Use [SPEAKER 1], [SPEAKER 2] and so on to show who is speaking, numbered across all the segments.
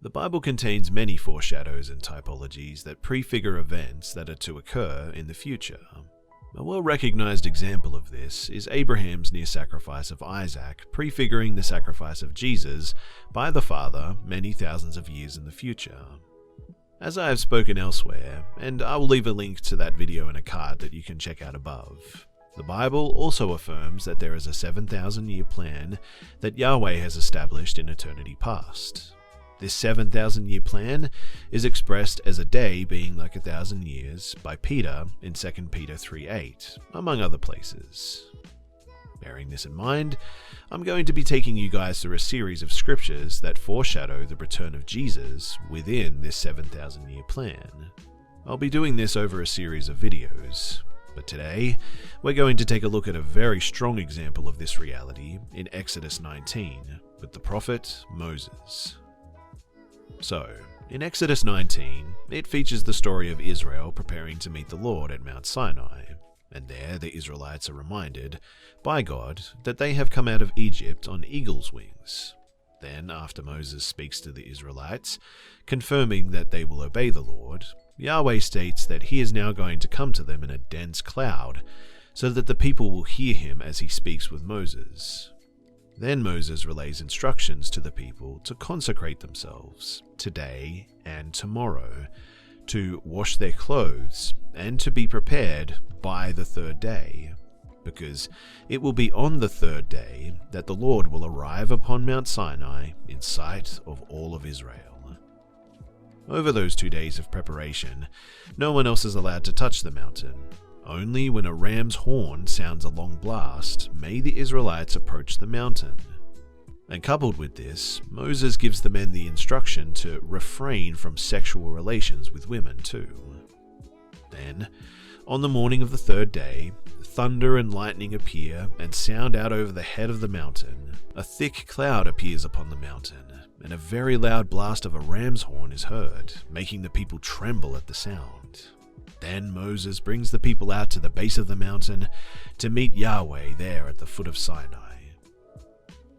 [SPEAKER 1] The Bible contains many foreshadows and typologies that prefigure events that are to occur in the future. A well-recognized example of this is Abraham's near sacrifice of Isaac, prefiguring the sacrifice of Jesus by the Father many thousands of years in the future. As I have spoken elsewhere, and I will leave a link to that video in a card that you can check out above, the Bible also affirms that there is a 7,000-year plan that Yahweh has established in eternity past. This 7,000-year plan is expressed as a day being like 1,000 years by Peter in 2 Peter 3:8, among other places. Bearing this in mind, I'm going to be taking you guys through a series of scriptures that foreshadow the return of Jesus within this 7,000-year plan. I'll be doing this over a series of videos, but today we're going to take a look at a very strong example of this reality in Exodus 19 with the prophet Moses. So, in Exodus 19, it features the story of Israel preparing to meet the Lord at Mount Sinai, and there the Israelites are reminded by God that they have come out of Egypt on eagle's wings. Then, after Moses speaks to the Israelites, confirming that they will obey the Lord, Yahweh states that he is now going to come to them in a dense cloud, so that the people will hear him as he speaks with Moses. Then Moses relays instructions to the people to consecrate themselves today and tomorrow, to wash their clothes, and to be prepared by the third day, because it will be on the third day that the Lord will arrive upon Mount Sinai in sight of all of Israel. Over those 2 days of preparation, no one else is allowed to touch the mountain. Only when a ram's horn sounds a long blast may the Israelites approach the mountain. And coupled with this, Moses gives the men the instruction to refrain from sexual relations with women too. Then, on the morning of the third day, thunder and lightning appear and sound out over the head of the mountain. A thick cloud appears upon the mountain, and a very loud blast of a ram's horn is heard, making the people tremble at the sound. Then Moses brings the people out to the base of the mountain to meet Yahweh there at the foot of Sinai.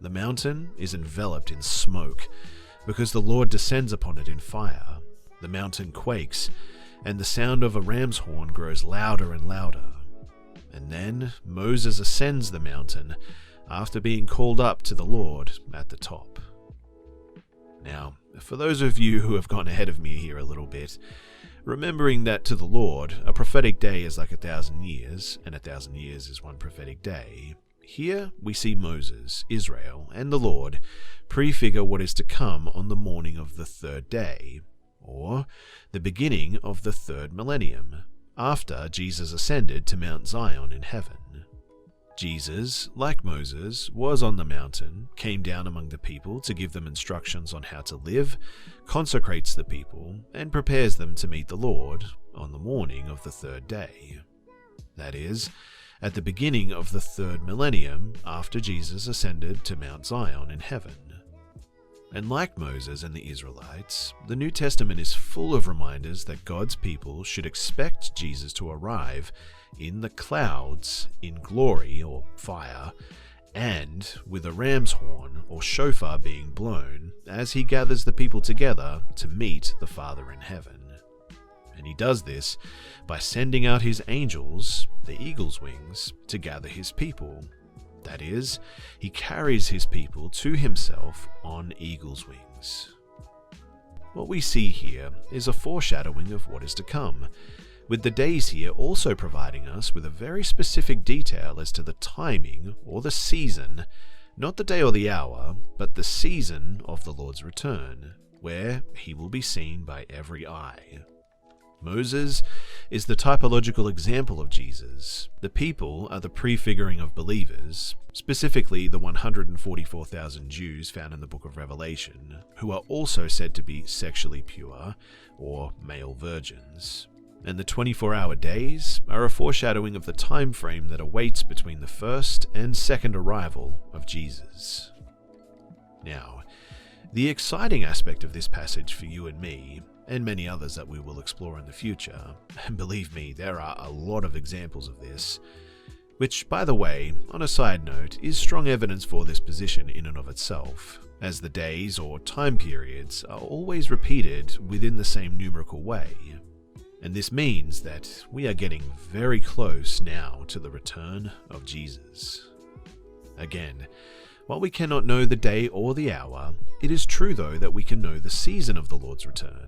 [SPEAKER 1] The mountain is enveloped in smoke because the Lord descends upon it in fire. The mountain quakes, and the sound of a ram's horn grows louder and louder. And then Moses ascends the mountain after being called up to the Lord at the top. Now, for those of you who have gone ahead of me here a little bit, remembering that to the Lord, a prophetic day is like 1,000 years, and 1,000 years is one prophetic day, here we see Moses, Israel, and the Lord prefigure what is to come on the morning of the third day, or the beginning of the third millennium, after Jesus ascended to Mount Zion in heaven. Jesus, like Moses, was on the mountain, came down among the people to give them instructions on how to live, consecrates the people, and prepares them to meet the Lord on the morning of the third day. That is, at the beginning of the third millennium after Jesus ascended to Mount Zion in heaven. And like Moses and the Israelites, the New Testament is full of reminders that God's people should expect Jesus to arrive in the clouds, in glory or fire, and with a ram's horn or shofar being blown as he gathers the people together to meet the Father in heaven. And he does this by sending out his angels, the eagle's wings, to gather his people. That is, he carries his people to himself on eagle's wings. What we see here is a foreshadowing of what is to come, with the days here also providing us with a very specific detail as to the timing or the season, not the day or the hour, but the season of the Lord's return, where he will be seen by every eye. Moses is the typological example of Jesus. The people are the prefiguring of believers, specifically the 144,000 Jews found in the book of Revelation, who are also said to be sexually pure, or male virgins. And the 24-hour days are a foreshadowing of the time frame that awaits between the first and second arrival of Jesus. Now, the exciting aspect of this passage for you and me, and many others that we will explore in the future, and believe me, there are a lot of examples of this, which, by the way, on a side note, is strong evidence for this position in and of itself, as the days or time periods are always repeated within the same numerical way. And this means that we are getting very close now to the return of Jesus. Again, while we cannot know the day or the hour, it is true though that we can know the season of the Lord's return.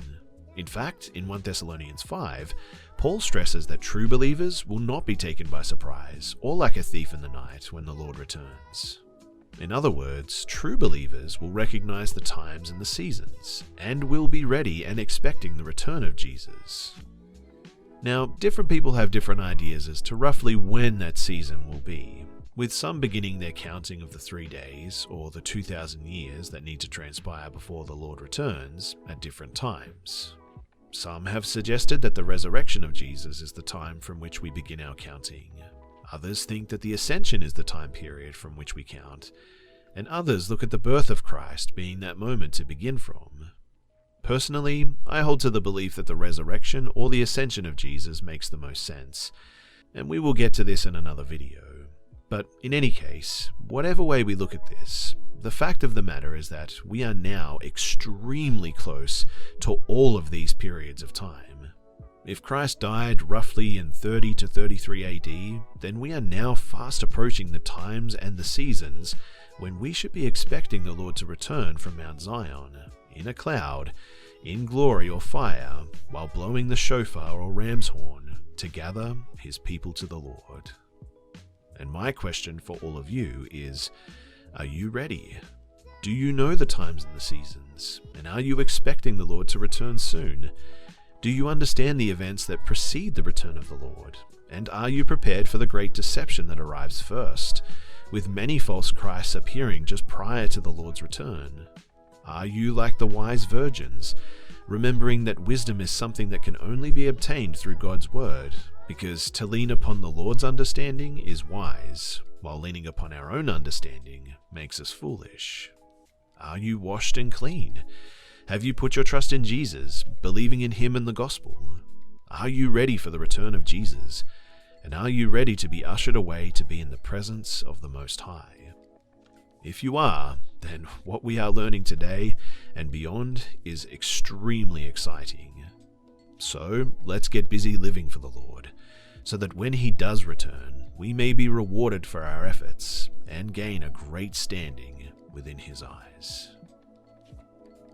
[SPEAKER 1] In fact, in 1 Thessalonians 5, Paul stresses that true believers will not be taken by surprise or like a thief in the night when the Lord returns. In other words, true believers will recognize the times and the seasons, and will be ready and expecting the return of Jesus. Now, different people have different ideas as to roughly when that season will be, with some beginning their counting of the 3 days or the 2,000 years that need to transpire before the Lord returns at different times. Some have suggested that the resurrection of Jesus is the time from which we begin our counting. Others think that the ascension is the time period from which we count, and others look at the birth of Christ being that moment to begin from. Personally, I hold to the belief that the resurrection or the ascension of Jesus makes the most sense, and we will get to this in another video. But in any case, whatever way we look at this, the fact of the matter is that we are now extremely close to all of these periods of time. If Christ died roughly in 30 to 33 AD, then we are now fast approaching the times and the seasons when we should be expecting the Lord to return from Mount Zion, in a cloud, in glory or fire, while blowing the shofar or ram's horn, to gather his people to the Lord. And my question for all of you is, are you ready? Do you know the times and the seasons? And are you expecting the Lord to return soon? Do you understand the events that precede the return of the Lord? And are you prepared for the great deception that arrives first, with many false Christs appearing just prior to the Lord's return? Are you like the wise virgins, remembering that wisdom is something that can only be obtained through God's word, because to lean upon the Lord's understanding is wise, while leaning upon our own understanding makes us foolish? Are you washed and clean? Have you put your trust in Jesus, believing in him and the gospel? Are you ready for the return of Jesus? And are you ready to be ushered away to be in the presence of the Most High? If you are, then what we are learning today and beyond is extremely exciting. So let's get busy living for the Lord, so that when he does return, we may be rewarded for our efforts and gain a great standing within his eyes.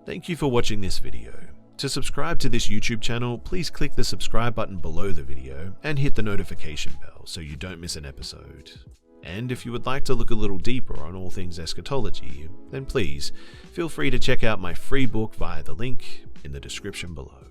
[SPEAKER 1] Thank you for watching this video. To subscribe to this YouTube channel, please click the subscribe button below the video and hit the notification bell so you don't miss an episode. And if you would like to look a little deeper on all things eschatology, then please feel free to check out my free book via the link in the description below.